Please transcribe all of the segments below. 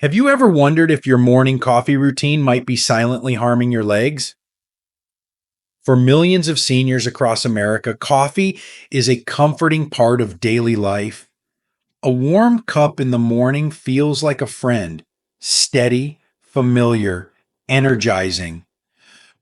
Have you ever wondered if your morning coffee routine might be silently harming your legs? For millions of seniors across America, coffee is a comforting part of daily life. A warm cup in the morning feels like a friend, steady, familiar, energizing.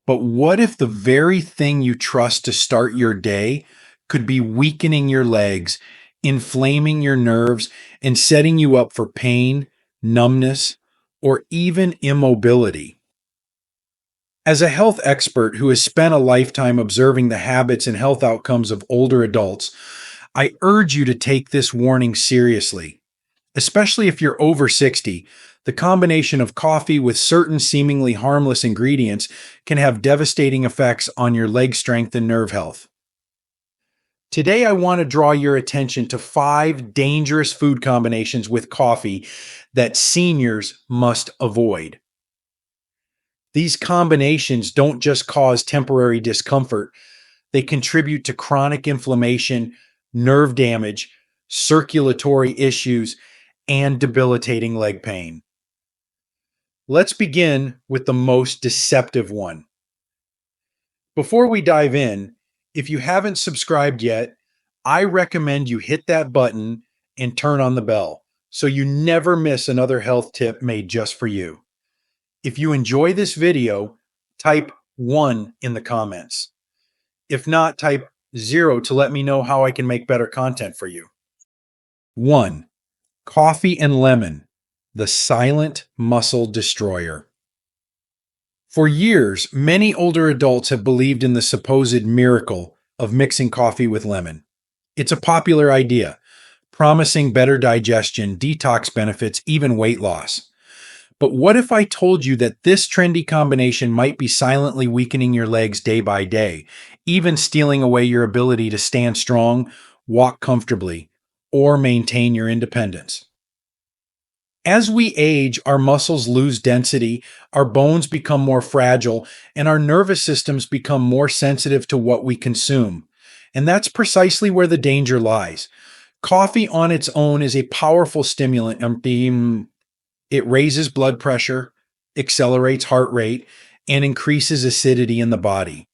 But what if the very thing you trust to start your day could be weakening your legs, inflaming your nerves, and setting you up for pain, numbness, or even immobility? As a health expert who has spent a lifetime observing the habits and health outcomes of older adults, I urge you to take this warning seriously. Especially if you're over 60, the combination of coffee with certain seemingly harmless ingredients can have devastating effects on your leg strength and nerve health. Today, I want to draw your attention to 5 dangerous food combinations with coffee that seniors must avoid. These combinations don't just cause temporary discomfort, they contribute to chronic inflammation, nerve damage, circulatory issues, and debilitating leg pain. Let's begin with the most deceptive one. Before we dive in, if you haven't subscribed yet, I recommend you hit that button and turn on the bell so you never miss another health tip made just for you. If you enjoy this video, type 1 in the comments. If not, type 0 to let me know how I can make better content for you. 1. Coffee and lemon, the silent muscle destroyer. For years, many older adults have believed in the supposed miracle of mixing coffee with lemon. It's a popular idea, promising better digestion, detox benefits, even weight loss. But what if I told you that this trendy combination might be silently weakening your legs day by day, even stealing away your ability to stand strong, walk comfortably, or maintain your independence? As we age, our muscles lose density, our bones become more fragile, and our nervous systems become more sensitive to what we consume. And that's precisely where the danger lies. Coffee on its own is a powerful stimulant. It raises blood pressure, accelerates heart rate, and increases acidity in the body.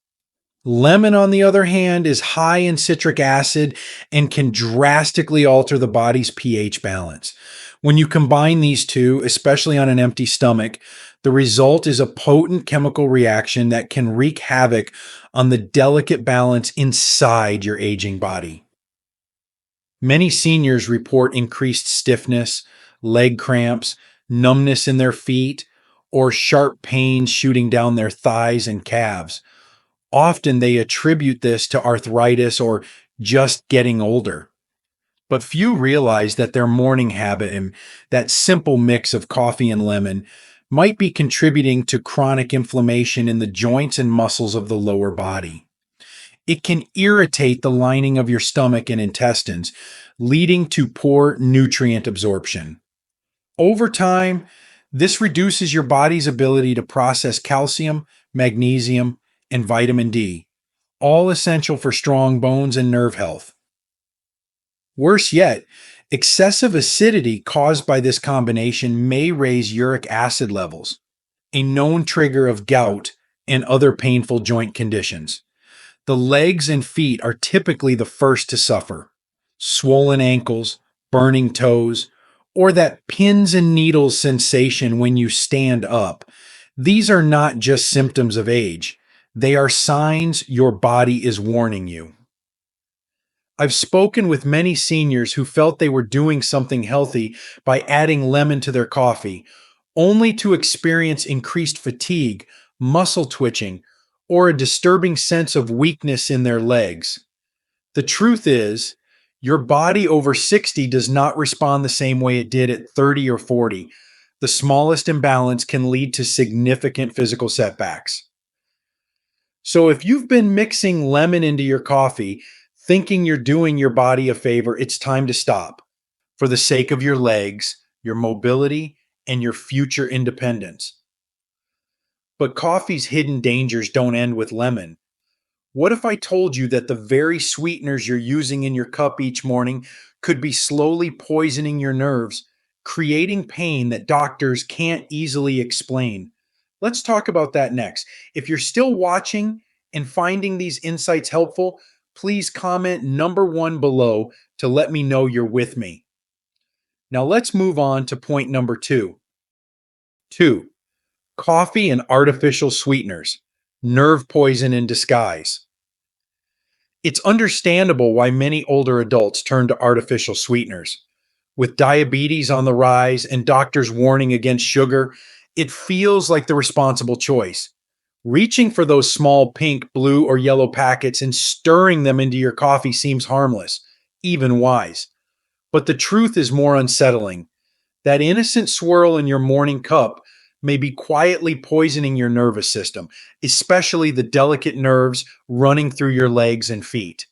Lemon, on the other hand, is high in citric acid and can drastically alter the body's pH balance. When you combine these two, especially on an empty stomach, the result is a potent chemical reaction that can wreak havoc on the delicate balance inside your aging body. Many seniors report increased stiffness, leg cramps, numbness in their feet, or sharp pains shooting down their thighs and calves. Often they attribute this to arthritis or just getting older. But few realize that their morning habit and that simple mix of coffee and lemon might be contributing to chronic inflammation in the joints and muscles of the lower body. It can irritate the lining of your stomach and intestines, leading to poor nutrient absorption. Over time, this reduces your body's ability to process calcium, magnesium, and vitamin D, all essential for strong bones and nerve health. Worse yet, excessive acidity caused by this combination may raise uric acid levels, a known trigger of gout and other painful joint conditions. The legs and feet are typically the first to suffer. Swollen ankles, burning toes, or that pins and needles sensation when you stand up. These are not just symptoms of age. They are signs your body is warning you. I've spoken with many seniors who felt they were doing something healthy by adding lemon to their coffee, only to experience increased fatigue, muscle twitching, or a disturbing sense of weakness in their legs. The truth is, your body over 60 does not respond the same way it did at 30 or 40. The smallest imbalance can lead to significant physical setbacks. So if you've been mixing lemon into your coffee, thinking you're doing your body a favor, it's time to stop for the sake of your legs, your mobility, and your future independence. But coffee's hidden dangers don't end with lemon. What if I told you that the very sweeteners you're using in your cup each morning could be slowly poisoning your nerves creating pain that doctors can't easily explain. Let's talk about that next. If you're still watching and finding these insights helpful, please comment number one below to let me know you're with me. Now let's move on to point number two. Two, coffee and artificial sweeteners, nerve poison in disguise. It's understandable why many older adults turn to artificial sweeteners. With diabetes on the rise and doctors warning against sugar, it feels like the responsible choice. Reaching for those small pink, blue, or yellow packets and stirring them into your coffee seems harmless, even wise. But the truth is more unsettling. That innocent swirl in your morning cup may be quietly poisoning your nervous system, especially the delicate nerves running through your legs and feet.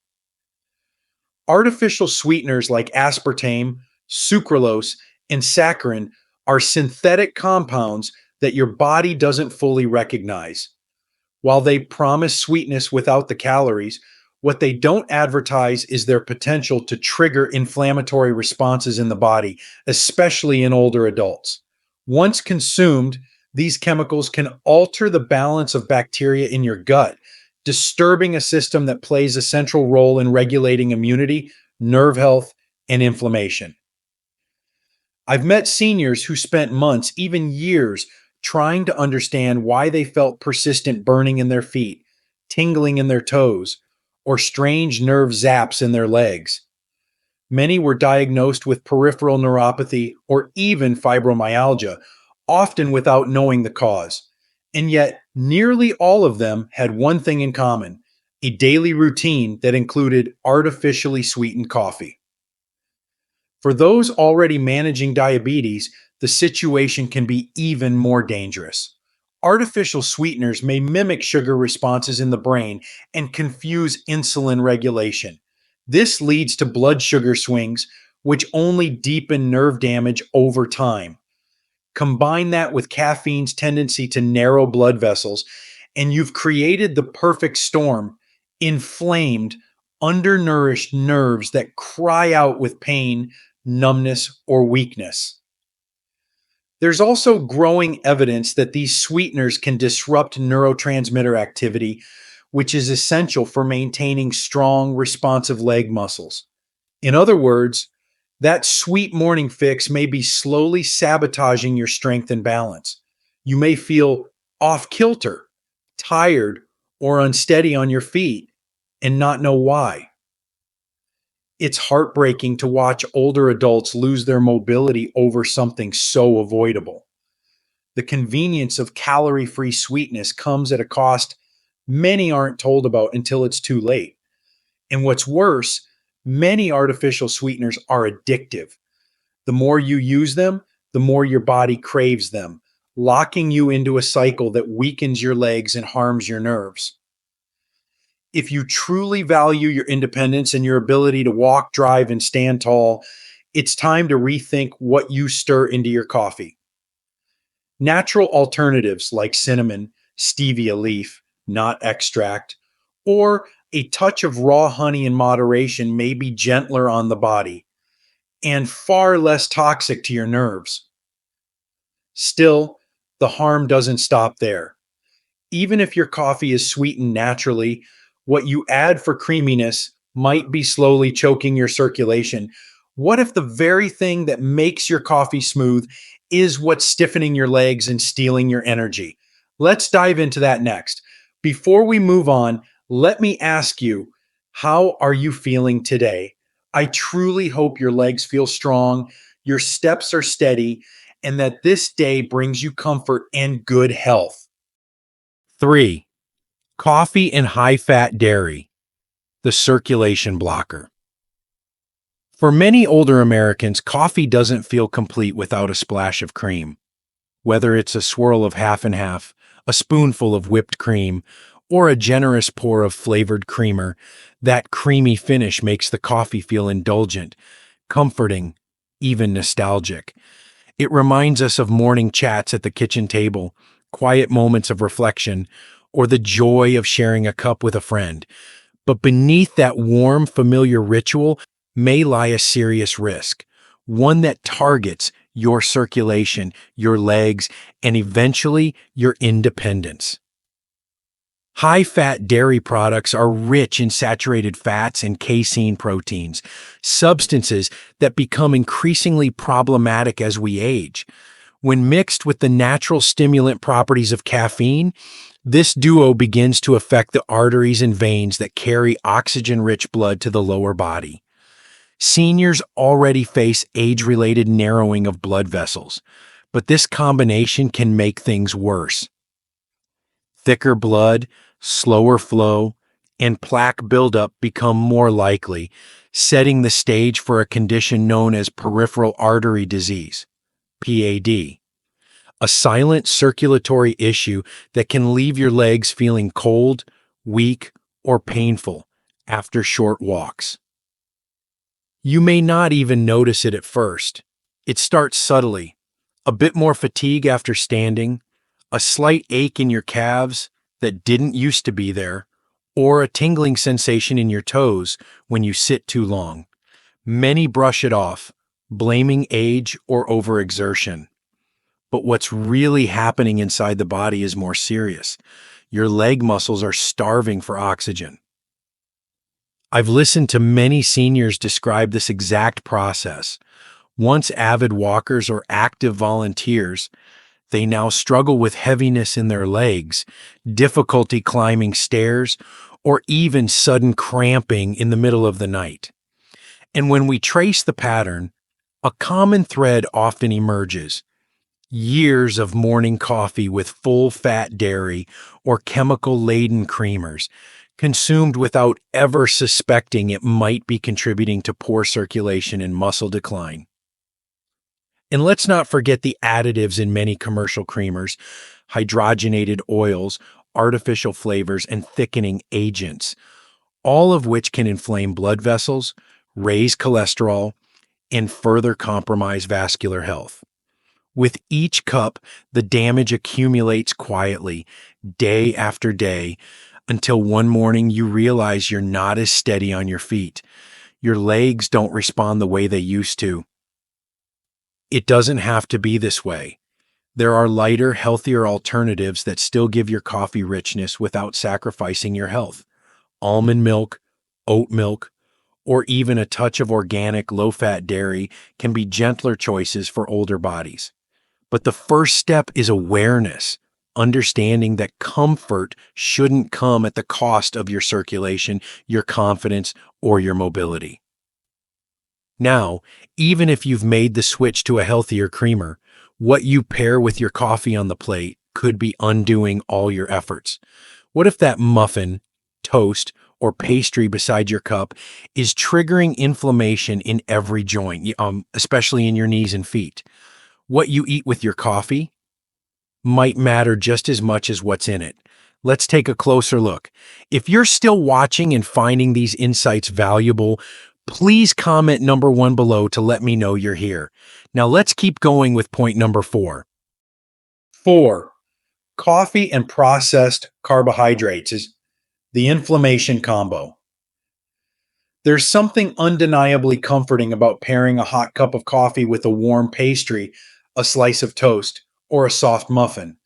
Artificial sweeteners like aspartame, sucralose, and saccharin are synthetic compounds that your body doesn't fully recognize. While they promise sweetness without the calories, what they don't advertise is their potential to trigger inflammatory responses in the body, especially in older adults. Once consumed, these chemicals can alter the balance of bacteria in your gut, disturbing a system that plays a central role in regulating immunity, nerve health, and inflammation. I've met seniors who spent months, even years, trying to understand why they felt persistent burning in their feet, tingling in their toes, or strange nerve zaps in their legs. Many were diagnosed with peripheral neuropathy or even fibromyalgia, often without knowing the cause. And yet, nearly all of them had one thing in common: a daily routine that included artificially sweetened coffee. For those already managing diabetes, the situation can be even more dangerous. Artificial sweeteners may mimic sugar responses in the brain and confuse insulin regulation. This leads to blood sugar swings, which only deepen nerve damage over time. Combine that with caffeine's tendency to narrow blood vessels, and you've created the perfect storm: inflamed, undernourished nerves that cry out with pain, numbness, or weakness. There's also growing evidence that these sweeteners can disrupt neurotransmitter activity, which is essential for maintaining strong, responsive leg muscles. In other words, that sweet morning fix may be slowly sabotaging your strength and balance. You may feel off kilter, tired, or unsteady on your feet and not know why. It's heartbreaking to watch older adults lose their mobility over something so avoidable. The convenience of calorie free sweetness comes at a cost many aren't told about until it's too late. And what's worse, many artificial sweeteners are addictive. The more you use them, the more your body craves them, locking you into a cycle that weakens your legs and harms your nerves. If you truly value your independence and your ability to walk, drive, and stand tall, it's time to rethink what you stir into your coffee. Natural alternatives like cinnamon, stevia leaf, not extract, or a touch of raw honey in moderation may be gentler on the body and far less toxic to your nerves. Still, the harm doesn't stop there. Even if your coffee is sweetened naturally, what you add for creaminess might be slowly choking your circulation. What if the very thing that makes your coffee smooth is what's stiffening your legs and stealing your energy? Let's dive into that next. Before we move on, let me ask you, how are you feeling today? I truly hope your legs feel strong, your steps are steady, and that this day brings you comfort and good health. 3. Coffee and high fat dairy, the circulation blocker. For many older Americans, coffee doesn't feel complete without a splash of cream. Whether it's a swirl of half and half, a spoonful of whipped cream, or a generous pour of flavored creamer, that creamy finish makes the coffee feel indulgent, comforting, even nostalgic. It reminds us of morning chats at the kitchen table, quiet moments of reflection, or the joy of sharing a cup with a friend. But beneath that warm, familiar ritual may lie a serious risk, one that targets your circulation, your legs, and eventually your independence. High-fat dairy products are rich in saturated fats and casein proteins, substances that become increasingly problematic as we age. When mixed with the natural stimulant properties of caffeine, this duo begins to affect the arteries and veins that carry oxygen-rich blood to the lower body. Seniors already face age-related narrowing of blood vessels, but this combination can make things worse. Thicker blood, slower flow, and plaque buildup become more likely, setting the stage for a condition known as peripheral artery disease, PAD, a silent circulatory issue that can leave your legs feeling cold, weak, or painful after short walks. You may not even notice it at first. It starts subtly, a bit more fatigue after standing, a slight ache in your calves that didn't used to be there, or a tingling sensation in your toes when you sit too long. Many brush it off, blaming age or overexertion. But what's really happening inside the body is more serious. Your leg muscles are starving for oxygen. I've listened to many seniors describe this exact process. Once avid walkers or active volunteers, they now struggle with heaviness in their legs, difficulty climbing stairs, or even sudden cramping in the middle of the night. And when we trace the pattern, a common thread often emerges. Years of morning coffee with full-fat dairy or chemical-laden creamers, consumed without ever suspecting it might be contributing to poor circulation and muscle decline. And let's not forget the additives in many commercial creamers, hydrogenated oils, artificial flavors, and thickening agents, all of which can inflame blood vessels, raise cholesterol, and further compromise vascular health. With each cup, the damage accumulates quietly, day after day, until one morning you realize you're not as steady on your feet. Your legs don't respond the way they used to. It doesn't have to be this way. There are lighter, healthier alternatives that still give your coffee richness without sacrificing your health. Almond milk, oat milk, or even a touch of organic, low-fat dairy can be gentler choices for older bodies. But the first step is awareness, understanding that comfort shouldn't come at the cost of your circulation, your confidence, or your mobility. Now, even if you've made the switch to a healthier creamer, what you pair with your coffee on the plate could be undoing all your efforts. What if that muffin, toast, or pastry beside your cup is triggering inflammation in every joint, especially in your knees and feet? What you eat with your coffee might matter just as much as what's in it. Let's take a closer look. If you're still watching and finding these insights valuable, please comment number 1 below to let me know you're here. Now let's keep going with point number 4. 4. Coffee and processed carbohydrates is the inflammation combo. There's something undeniably comforting about pairing a hot cup of coffee with a warm pastry, a slice of toast, or a soft muffin.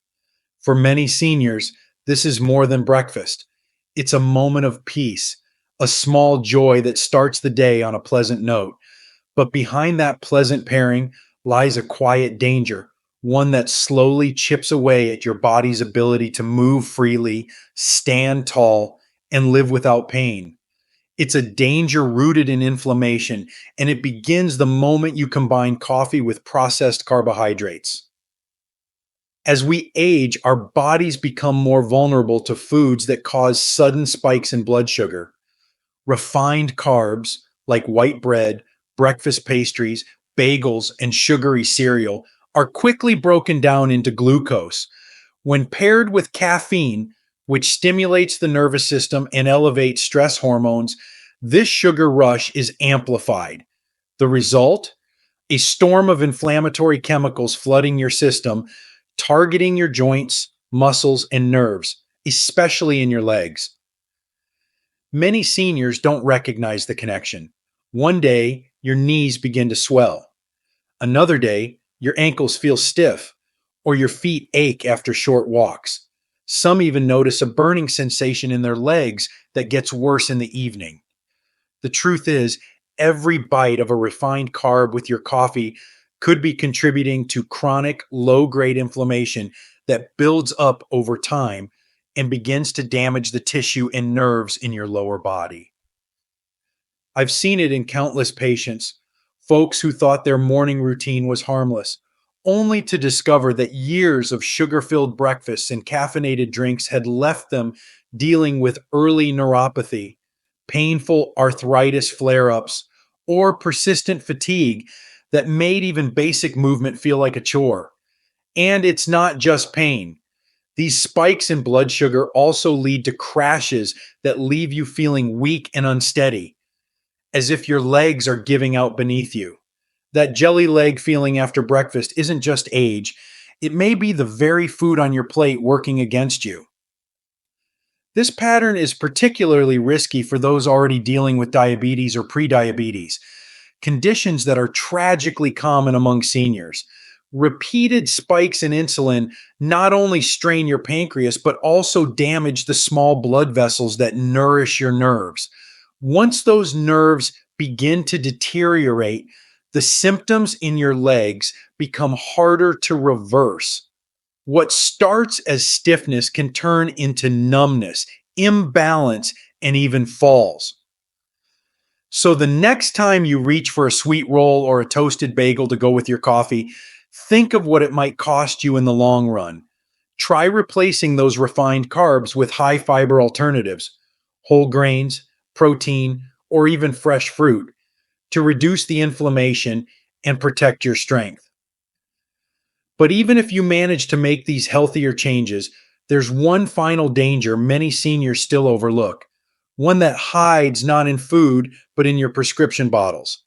For many seniors, this is more than breakfast. It's a moment of peace, a small joy that starts the day on a pleasant note. But behind that pleasant pairing lies a quiet danger, one that slowly chips away at your body's ability to move freely, stand tall, and live without pain. It's a danger rooted in inflammation, and it begins the moment you combine coffee with processed carbohydrates. As we age, our bodies become more vulnerable to foods that cause sudden spikes in blood sugar. Refined carbs like white bread, breakfast pastries, bagels, and sugary cereal are quickly broken down into glucose. When paired with caffeine, which stimulates the nervous system and elevates stress hormones, this sugar rush is amplified. The result? A storm of inflammatory chemicals flooding your system, targeting your joints, muscles, and nerves, especially in your legs. Many seniors don't recognize the connection. One day, your knees begin to swell. Another day, Your ankles feel stiff, or your feet ache after short walks. Some even notice a burning sensation in their legs that gets worse in the evening. The truth is, every bite of a refined carb with your coffee could be contributing to chronic low grade inflammation that builds up over time and begins to damage the tissue and nerves in your lower body. I've seen it in countless patients, folks who thought their morning routine was harmless, only to discover that years of sugar filled breakfasts and caffeinated drinks had left them dealing with early neuropathy, painful arthritis flare ups, or persistent fatigue that made even basic movement feel like a chore. And it's not just pain. These spikes in blood sugar also lead to crashes that leave you feeling weak and unsteady, as if your legs are giving out beneath you. That jelly leg feeling after breakfast isn't just age, it may be the very food on your plate working against you. This pattern is particularly risky for those already dealing with diabetes or prediabetes, conditions that are tragically common among seniors. Repeated spikes in insulin not only strain your pancreas, but also damage the small blood vessels that nourish your nerves. Once those nerves begin to deteriorate, the symptoms in your legs become harder to reverse. What starts as stiffness can turn into numbness, imbalance, and even falls. So the next time you reach for a sweet roll or a toasted bagel to go with your coffee, think of what it might cost you in the long run. Try replacing those refined carbs with high fiber alternatives, whole grains, protein, or even fresh fruit to reduce the inflammation and protect your strength. But even if you manage to make these healthier changes, there's one final danger many seniors still overlook, one that hides not in food, but in your prescription bottles.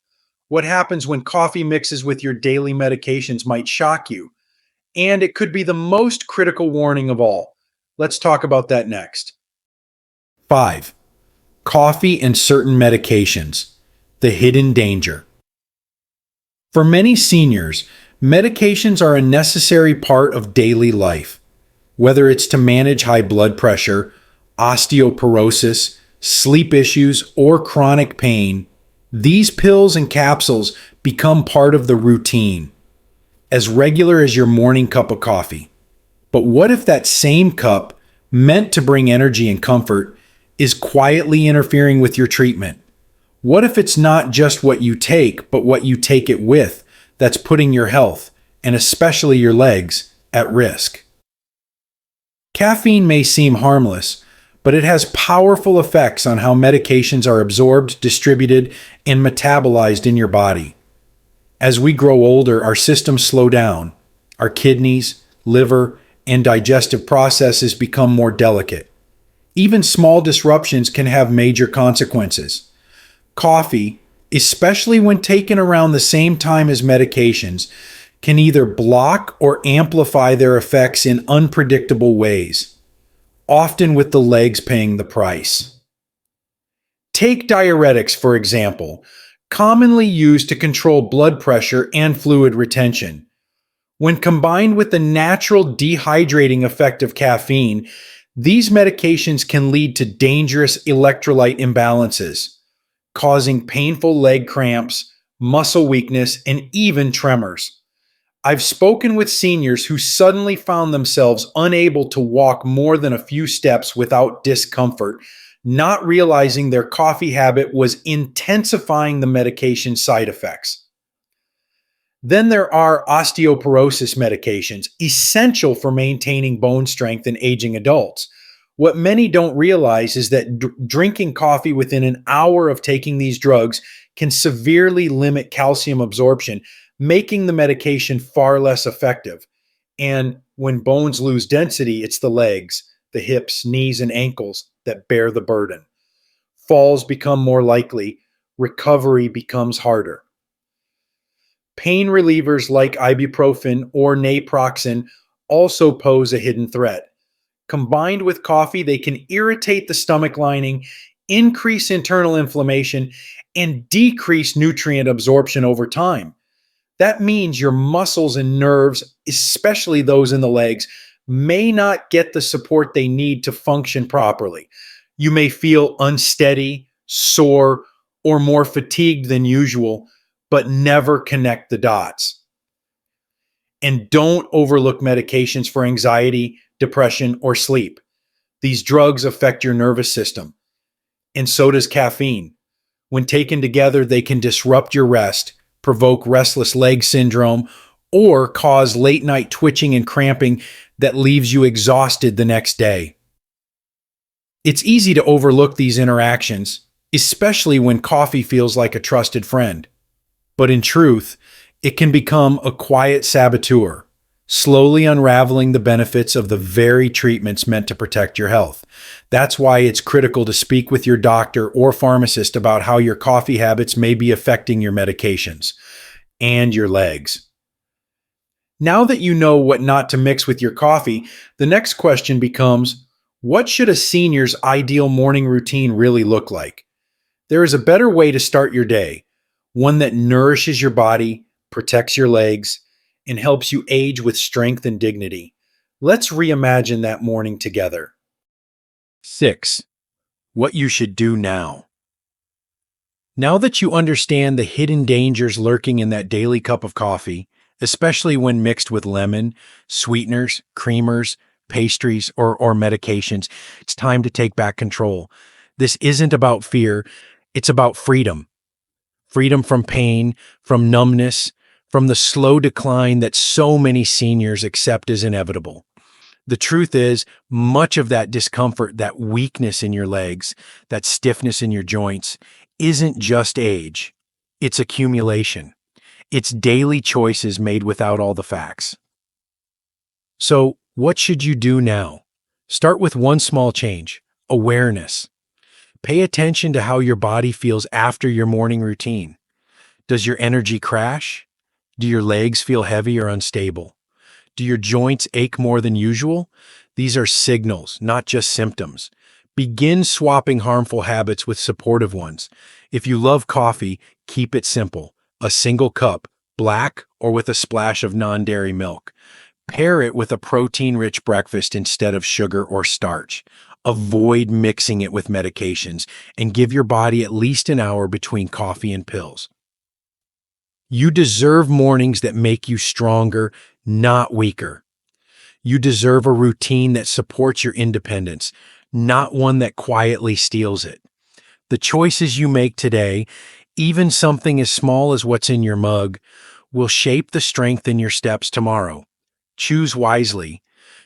What happens when coffee mixes with your daily medications might shock you, and it could be the most critical warning of all. Let's talk about that next. 5. Coffee and certain medications. The hidden danger. For many seniors, medications are a necessary part of daily life. Whether it's to manage high blood pressure, osteoporosis, sleep issues, or chronic pain, these pills and capsules become part of the routine, as regular as your morning cup of coffee. But what if that same cup, meant to bring energy and comfort, is quietly interfering with your treatment? What if it's not just what you take, but what you take it with, that's putting your health, and especially your legs, at risk? Caffeine may seem harmless, but it has powerful effects on how medications are absorbed, distributed, and metabolized in your body. As we grow older, our systems slow down. Our kidneys, liver, and digestive processes become more delicate. Even small disruptions can have major consequences. Coffee, especially when taken around the same time as medications, can either block or amplify their effects in unpredictable ways, often with the legs paying the price. Take diuretics, for example, commonly used to control blood pressure and fluid retention. When combined with the natural dehydrating effect of caffeine, these medications can lead to dangerous electrolyte imbalances, causing painful leg cramps, muscle weakness, and even tremors. I've spoken with seniors who suddenly found themselves unable to walk more than a few steps without discomfort, not realizing their coffee habit was intensifying the medication side effects. Then there are osteoporosis medications, essential for maintaining bone strength in aging adults. What many don't realize is that drinking coffee within an hour of taking these drugs can severely limit calcium absorption, making the medication far less effective. And when bones lose density, it's the legs, the hips, knees, and ankles that bear the burden. Falls become more likely, recovery becomes harder. Pain relievers like ibuprofen or naproxen also pose a hidden threat. Combined with coffee, they can irritate the stomach lining, increase internal inflammation, and decrease nutrient absorption over time. That means your muscles and nerves, especially those in the legs, may not get the support they need to function properly. You may feel unsteady, sore, or more fatigued than usual, but never connect the dots. And don't overlook medications for anxiety, depression, or sleep. These drugs affect your nervous system, and so does caffeine. When taken together, they can disrupt your rest, provoke restless leg syndrome, or cause late night twitching and cramping that leaves you exhausted the next day. It's easy to overlook these interactions, especially when coffee feels like a trusted friend. But in truth, it can become a quiet saboteur, slowly unraveling the benefits of the very treatments meant to protect your health. That's why it's critical to speak with your doctor or pharmacist about how your coffee habits may be affecting your medications and your legs. Now that you know what not to mix with your coffee, the next question becomes, what should a senior's ideal morning routine really look like? There is a better way to start your day, one that nourishes your body, protects your legs, and helps you age with strength and dignity. Let's reimagine that morning together. 6. What you should do now. Now that you understand the hidden dangers lurking in that daily cup of coffee, especially when mixed with lemon, sweeteners, creamers, pastries, or medications, it's time to take back control. This isn't about fear, it's about freedom. Freedom from pain, from numbness, from the slow decline that so many seniors accept as inevitable. The truth is, much of that discomfort, that weakness in your legs, that stiffness in your joints, isn't just age. It's accumulation. It's daily choices made without all the facts. So, what should you do now? Start with one small change: awareness. Pay attention to how your body feels after your morning routine. Does your energy crash? Do your legs feel heavy or unstable? Do your joints ache more than usual? These are signals, not just symptoms. Begin swapping harmful habits with supportive ones. If you love coffee, keep it simple: a single cup, black or with a splash of non-dairy milk. Pair it with a protein-rich breakfast instead of sugar or starch. Avoid mixing it with medications and give your body at least an hour between coffee and pills. You deserve mornings that make you stronger, not weaker. You deserve a routine that supports your independence, not one that quietly steals it. The choices you make today, even something as small as what's in your mug, will shape the strength in your steps tomorrow. Choose wisely.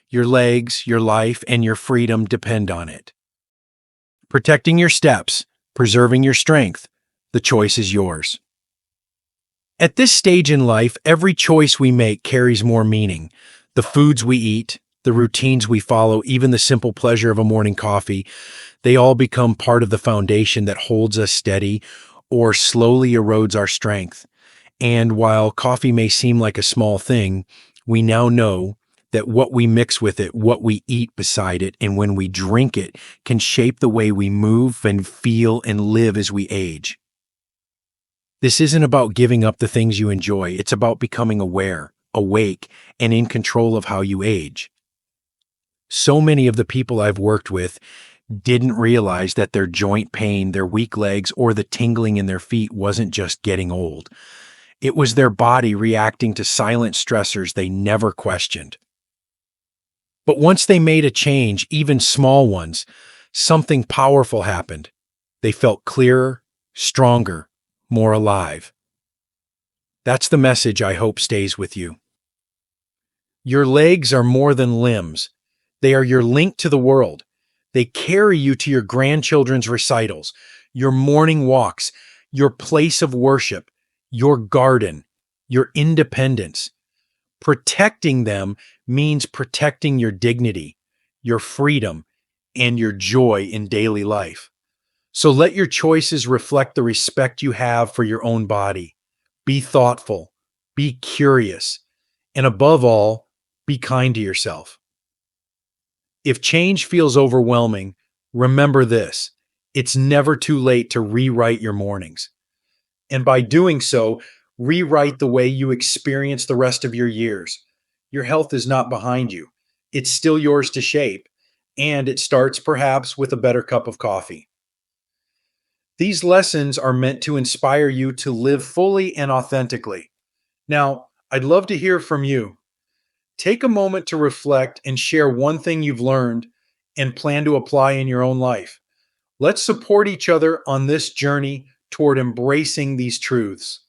Your legs, your life, and your freedom depend on it. Protecting your steps, preserving your strength. The choice is yours. At this stage in life, every choice we make carries more meaning. The foods we eat, the routines we follow, even the simple pleasure of a morning coffee, they all become part of the foundation that holds us steady or slowly erodes our strength. And while coffee may seem like a small thing, we now know that what we mix with it, what we eat beside it, and when we drink it can shape the way we move and feel and live as we age. This isn't about giving up the things you enjoy. It's about becoming aware, awake, and in control of how you age. So many of the people I've worked with didn't realize that their joint pain, their weak legs, or the tingling in their feet wasn't just getting old. It was their body reacting to silent stressors they never questioned. But once they made a change, even small ones, something powerful happened. They felt clearer, stronger, more alive. That's the message I hope stays with you. Your legs are more than limbs. They are your link to the world. They carry you to your grandchildren's recitals, your morning walks, your place of worship, your garden, your independence. Protecting them means protecting your dignity, your freedom, and your joy in daily life. So let your choices reflect the respect you have for your own body. Be thoughtful, be curious, and above all, be kind to yourself. If change feels overwhelming, remember this: it's never too late to rewrite your mornings. And by doing so, rewrite the way you experience the rest of your years. Your health is not behind you, it's still yours to shape, and it starts perhaps with a better cup of coffee. These lessons are meant to inspire you to live fully and authentically. Now, I'd love to hear from you. Take a moment to reflect and share one thing you've learned and plan to apply in your own life. Let's support each other on this journey toward embracing these truths.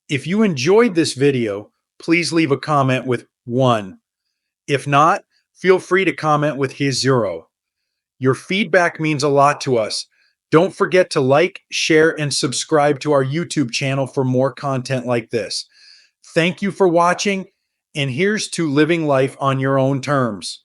If you enjoyed this video, please leave a comment with 1. If not, feel free to comment with his 0. Your feedback means a lot to us. Don't forget to like, share, and subscribe to our YouTube channel for more content like this. Thank you for watching, and here's to living life on your own terms.